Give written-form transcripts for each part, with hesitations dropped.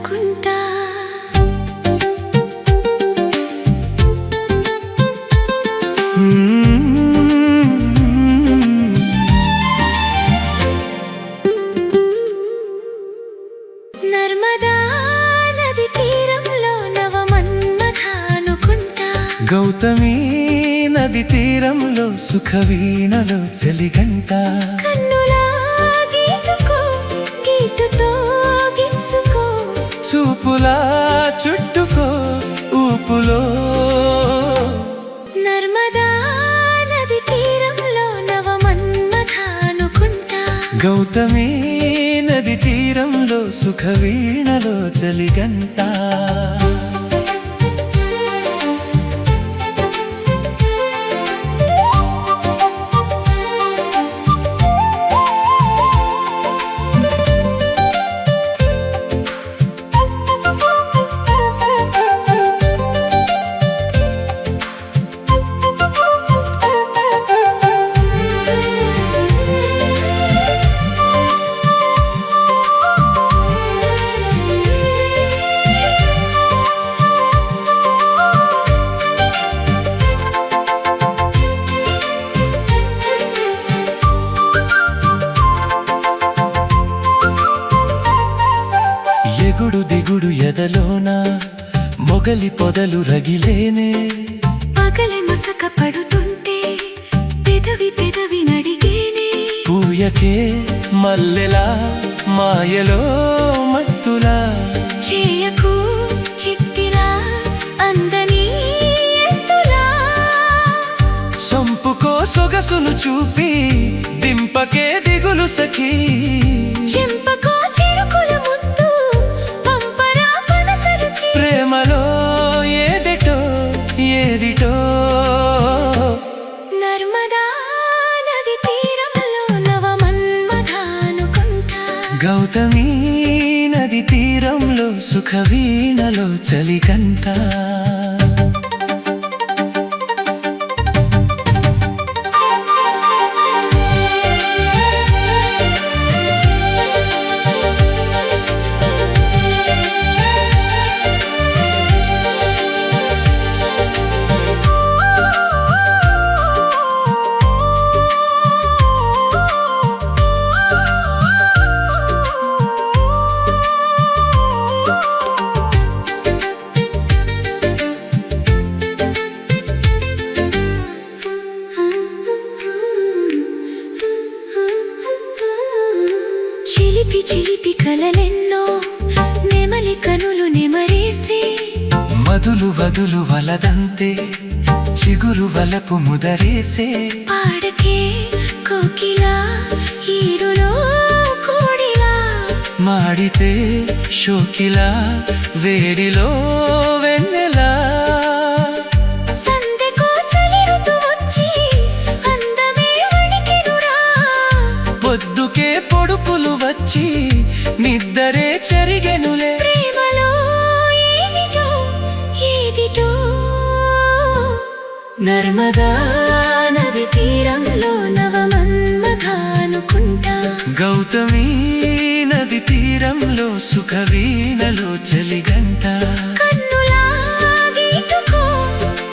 అనుకుంటా. నర్మదా నది తీరంలో నవమన్మథ అనుకుంటా. గౌతమి నది తీరంలో సుఖ వీణలో చలిగంట. కన్నులా గీటుకో గీటుతో గిచ్చుకో, చూపులా చుట్టుకో ఊపులో. నర్మదా నది తీరంలో నవమన్మథ అనుకుంటా. గౌతమి నది తీరంలో సుఖ వీణలో చలిగంట. ఎగుడు దిగుడు ఎదలోన మొగలి పొదలు రగిలేనే. పగలి మసక పడుతుంటే పెదవి పెదవి నడిగేనే. పూయకే మల్లెలా మాయలో మత్తులా, చేయకు చిత్తిలా అందని ఎత్తులా. సొంపుకో సొగసును చూపి దింపకే దిగులు సఖీ. చెంపకో చిరుకుల ముద్దు పంపరా మనసరుచి. ప్రేమలో ఏదిటో ఏదిటో. నర్మదా నది తీరంలో నవమన్మథ అనుకుంటా. గౌతమి నది తీరంలో సుఖ వీణలో చలిగంట. చిలిపి చిలిపి కలలెన్నో నెమలి కనులు నెమరేసే. మధులు వదులు వలదంతే చిగురు వలపు ముదరేసే. పాడకే కోకిలా ఈడులో కోడిలా. మాడితే షోకిలా వేడిలో వెన్నెలా. సందెకో చలి ఋతువొచ్చి అందమే వణికెనురా. పొద్దుకే పొడుపులు వచ్చి నిద్దరే చెరిగెనులే. ప్రేమలో ఏమిటో ఏదిటో. నర్మదా నది తీరంలో నవమన్మథ అనుకుంటా. గౌతమి నది తీరంలో సుఖ వీణలో చలిగంట. కన్నులా గీటుకో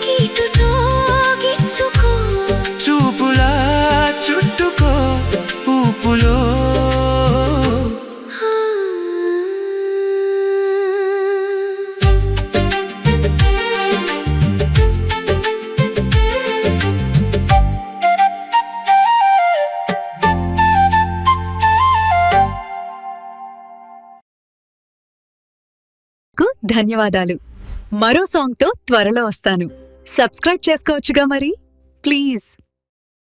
గీటుతో గిచ్చుకో, చూపులా చుట్టుకో ఊపులో. ధన్యవాదాలు. మరో సాంగ్తో త్వరలో వస్తాను. సబ్స్క్రైబ్ చేసుకోవచ్చుగా మరి, ప్లీజ్.